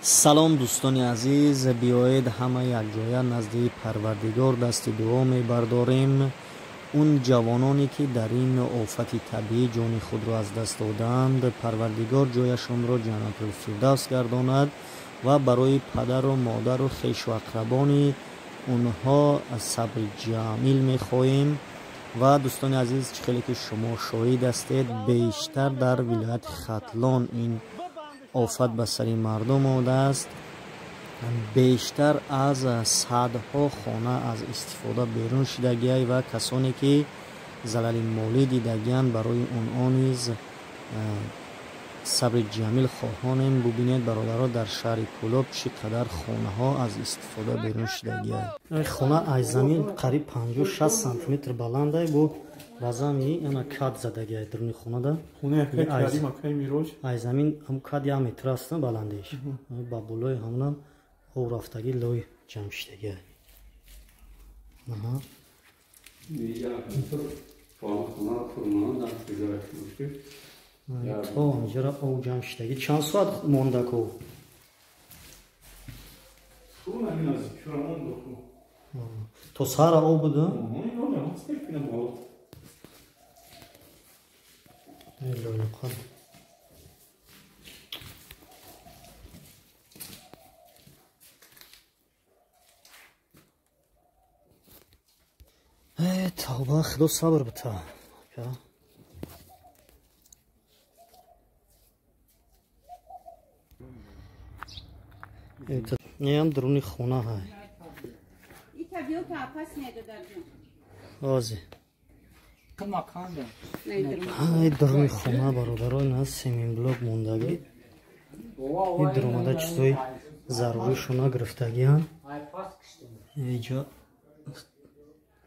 سلام دوستان عزیز، بیایید همه یکجایی نزد پروردگار دست دعا می‌برداریم. اون جوانانی که در این آفت طبیعی جان خود را از دست دادند، پروردگار جایشان را جنت الفردوس گرداند و برای پدر و مادر و خویش و اقربان اونها صبر جمیل می‌خواهیم. و دوستان عزیز، خیلی که شما شاهد هستید، بیشتر در ولایت ختلان این آفت به سر مردم آمده است. بیشتر از صدها خانه از استفاده بیرون شدگی و کسانی که ضرر مالی دیدگیان برای اونها نیز صبر جمیل خواهانیم. ببینید برادرها، در شهر کلوب چقدر خانه ها از استفاده بیرون شدگی. این خانه از زمین قریب 50-60 سانتی متر بلنده بود. بازمی انا کات زدگی درون خونه ده. خونه که کردیم اکای میروش. از زمین هم کات 1 متر است بلندش. با بالای همون او رفتگی لای جمع شدگی. آها. او اینجا او جمع شدگی چند ساعت مونده کو؟ تو سارا او بوده؟ توبه، خدا صبر بده. این هم درونی خونه های آزی درونی خونه برادرای نه سیمین بلوک موندگی. این درآمده چیزای ضروری شونه گرفتگی هم اینجا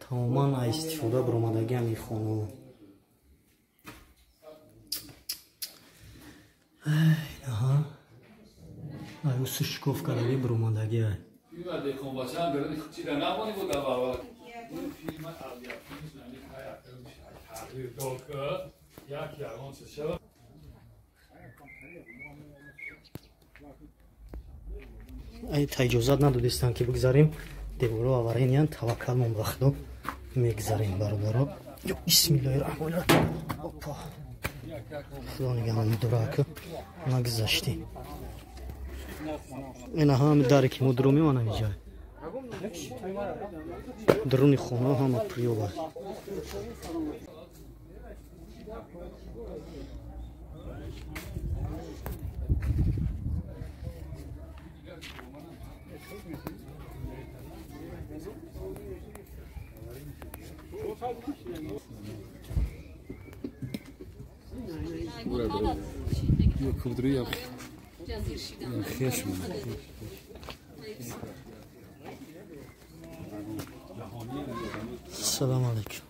تماما استفاده برآمدگی هم این خونه. ها او سشکوف کردگی برآمدگی های ای تا اجازت ندادستن که بگذاریم دیوارو آورین. یعنی توکل من بخدا میگذاریم برادرها. بسم الله الرحمن الرحیم. خدا نگهان می‌داره که نگذاشتی. این هم داره که مدرو میمانه اینجا. درونی خونه هم پریوبه. السلام علیکم.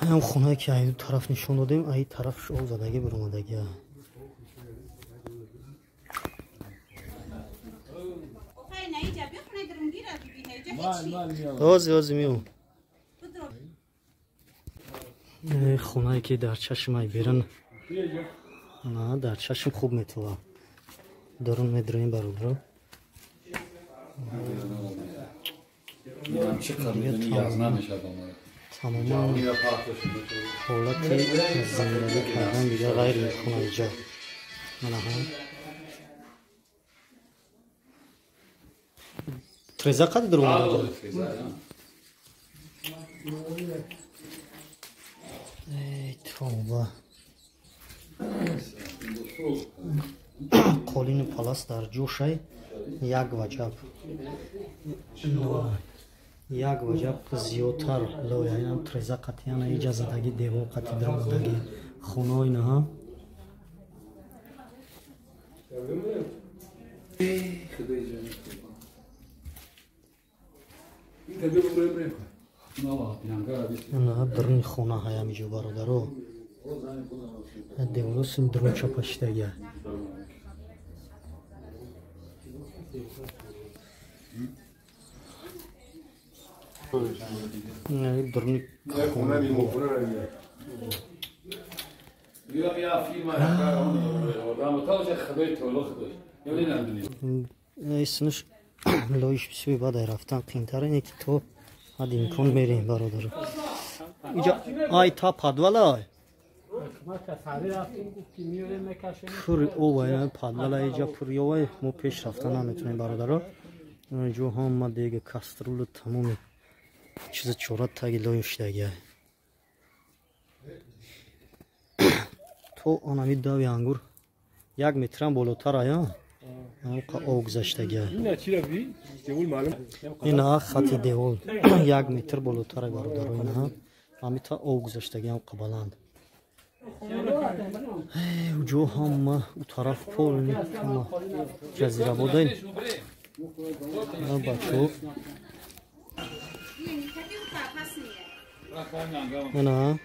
هم خونه که این طرف نشون دادیم، این طرف شو زدگی برآمدگی. آزی میو خونه که در چشم ای بیرن، نه در چشم خوب میتوه درون میدریم برادر. تماما حالت زندگی کردن دیگه غیر میکنه اینجا. تریزا قد در اومده ای توبه. قالین پلاس در جوشه یک وجب یک وجب زیادتر لای اینم تریزا قطعی هم اجازه داگی دیوار قطعی در اومدگی خونه اینها. نه درون خونه های همیجا برادرها دیوارو سیم درون چپشتگی. درنی اسمش لایش بسوی بعد رفتن قینتره اینه که تو حد امکان میریم برادر اینجا آی تا پادوالا پوری اوه پادوالا اینجا پوری اوه ما پیش رفتن نمیتونیم برادر اینجا هم ما دیگه کسترول تمومی چیز چورت تاگی لایش دیگه تو آنمی داوی انگور 1 متر هم بالاتر آیا او گذشتگی اینا خط دیول 1 متر بالاتر برادر اینا همی تا او گذشتگی هم قبلند جو هم او طرف پول جزیره بودین بچو اینا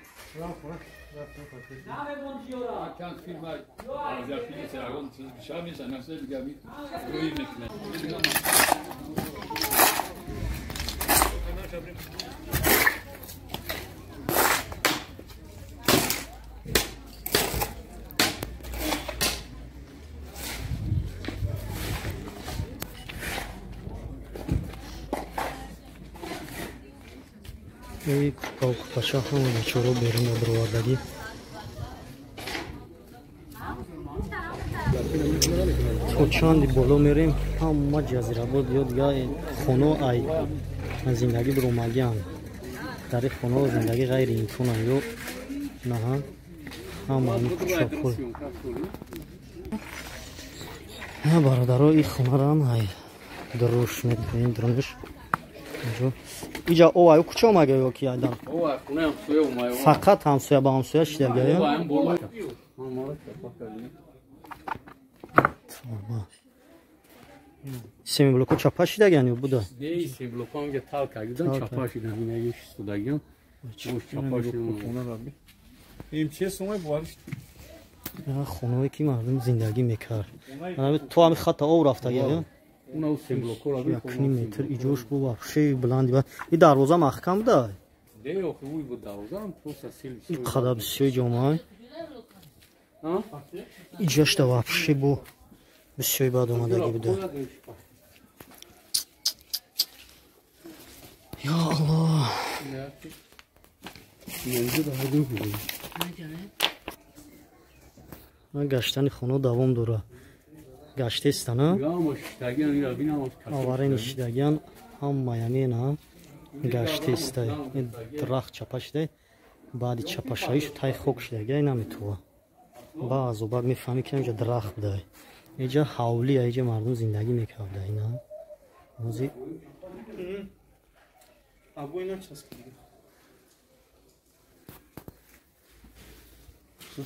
ای پاچه همون چورو بیرون بروردگی تو چندی بالا میریم همه جزیره بود یا دیگه خونه ای زندگی برومگی هم در خونه زندگی غیر امکانه یا نه همه همین کشاپول برادرها این خونه را هم دروش میدونیم درونش اینجا اوه کجا اومده یا کی آدم فقط همسایه با همسایه شده یا سیمی بلوکو چپا شده یا بوده نه سیمی بلوکو هم تال کردن چپا شده اینه یه شده چپا شده این چه سومه بارش خونه که مردم زندگی میکرد تو هم خط او رفته یا اون سیمی بلوکو را یکنی متر ایجوش بود وحشی بلندی بود این دروازه محکم ده ده اوی بود دروازه هم تو سیل این قدر بسیار جامعه ایجاش ده وحشی بود بسیار بعد اومدگی بوده یا الله گشتن خونه دوام دوره گشته است نه آواره نشیدگیان هم میانی نه گشته است این درخت چپش ده بعد چپشایش تای خوک شدگی نمیتوه بعض و بعد میفهمی که اینجا درخت بوده اینجا حولی اینجا مردم زندگی میکرده اینا موزی ابو اینا چسبیده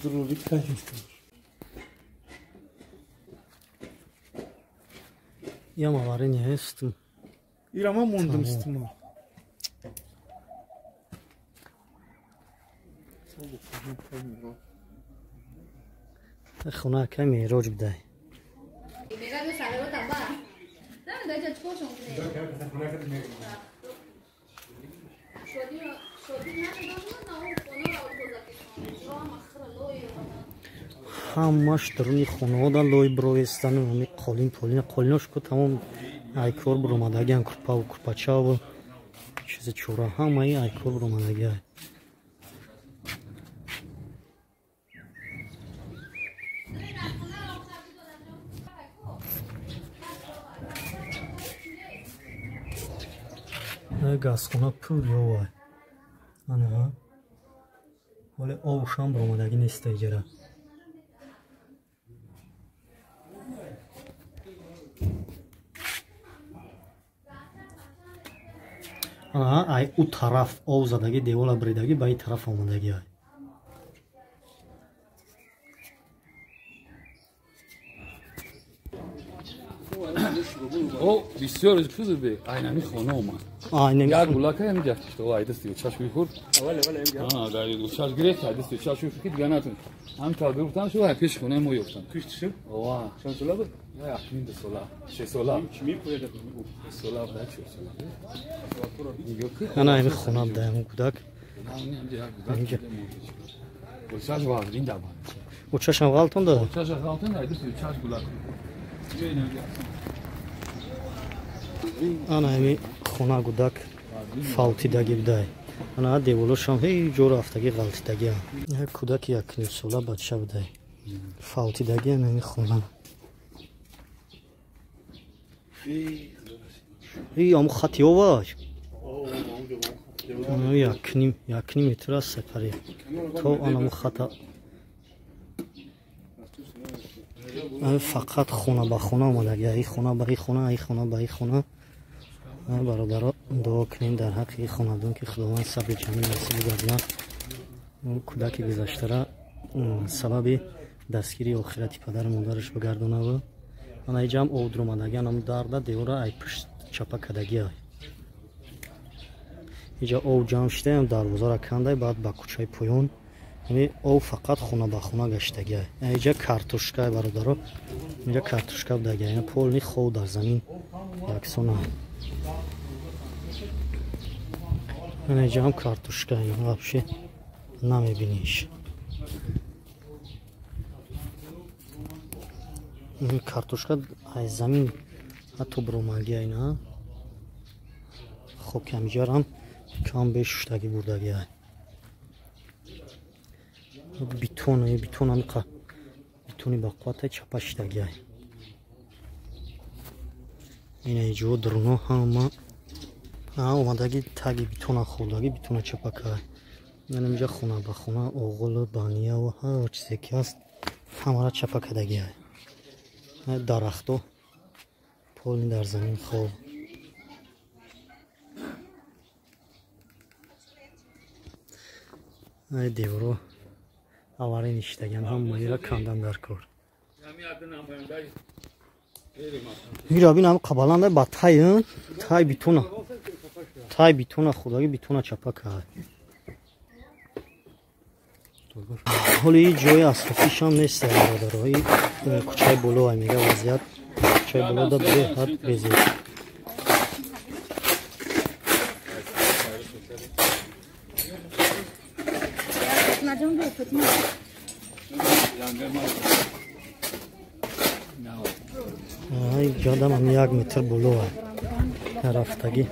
ضروری کاش یا مواره نیست ایران ما موندم استما خونه کمی روج بده همش درونی خونه دا لوی برویستن و همی قولیناش که تمام ایکور برومدگی هم کرپا و کرپاچا و چیز چورا همه ایکور برومدگی گاز خونه پول یا وای آنها ولی آوش هم برومدگی نیست ایجره ай у тараф ов задагӣ девола бридагӣ ба ин тараф омадагӣ ай о بسیار خوبه aynı خونه اومد Aynen. یک گلاکه هم جفت işte o ayda istiyor çaş uykur ha gayet uçar gerek ayda istiyor çaş uykur ki ganatın هم تا گفتن شو پیش خونه ما یفتن Kış dışı. وا Şan sola bak. ya yakın da sola şey sola Kimi koyacak? sola da çiyor sola yok ki Ana evi xonam dayam kudak. اینجا گلچش var این da var O çaşam qaltın da. çaş altın ayda istiyor çaş gulak Ana evi xona kudak. Faltidagi buday. Ana devolosham hey jor haftagi qaltidagi. Ya kudak yakni sola bacha buday. Faltidagi ana evi xona. Hey am khati var. Yakni metr است سپری تو آنم خطا فقط خونه به خونه اومده ای خونه به ای خونه ای خونه به ای خونه برادرها دعا کنین در حق ای خانه‌دان که خداوند صبر جمیل نصیب گردن کودک گذشته را سبب دستگیری آخرتی پدر مادرش بگردونه و من ای جمع او درمدگی هم درده دیوره ای پشت چپا کدگی های اینجا او جمع شده هم دروازه را کنده بعد با کوچه پایون او فقط خونه به خونه گشتگی اینجا کارتوشکا برادرها اینجا کارتوشکا بودگی این پول نی خود در زمین یکسونه اینجا هم کارتوشکا این вообще نمیبینیش این کارتوشکا از زمین حتی برومگی اینا خب کمیجار هم کم به ششتگی بردگی های بیتون هم بیتونی با قوات چپشتگی های این ایجو درونو هم اومدگی تگی بیتون خوردگی بیتون چپک های من اینجا خونه به خونه اوغل بانیه و هر چیزی که هست همه را چپکدگی های درخت و پول در زمین خوب ای دیورو آواری نیشتگن هم مایی را کندن در کار میرا بین هم قبالانده با تای بیتونه خدایی بیتونه چپک های حالی جای اصفیش هم نیست برادرهای کوچه بلو های میگه وضعیت کوچه بلو دا به حد بزید جادم هم 1 متر بلو های رفتگی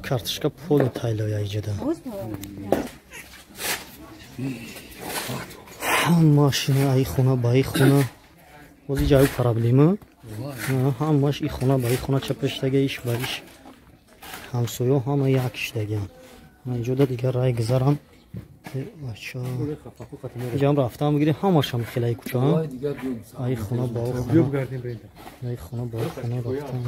کارتشکا پول تایلوی ایجاده ماشین ای خونه با ای خونه بازی جای پرابلیمه هم ماش ای خونه با ای خونه چپشتگه ایش باریش همسویو همه یکشتگه من اینجا دیگر رای گذارم اینجا هم رفتم بگیریم هماش هم خیلی کوچه هم ای خونه با خونه ای خونه با خونه رفتم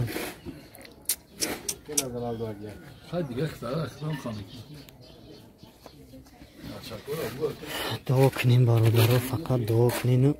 دعا کنیم برادرها فقط دعا کنین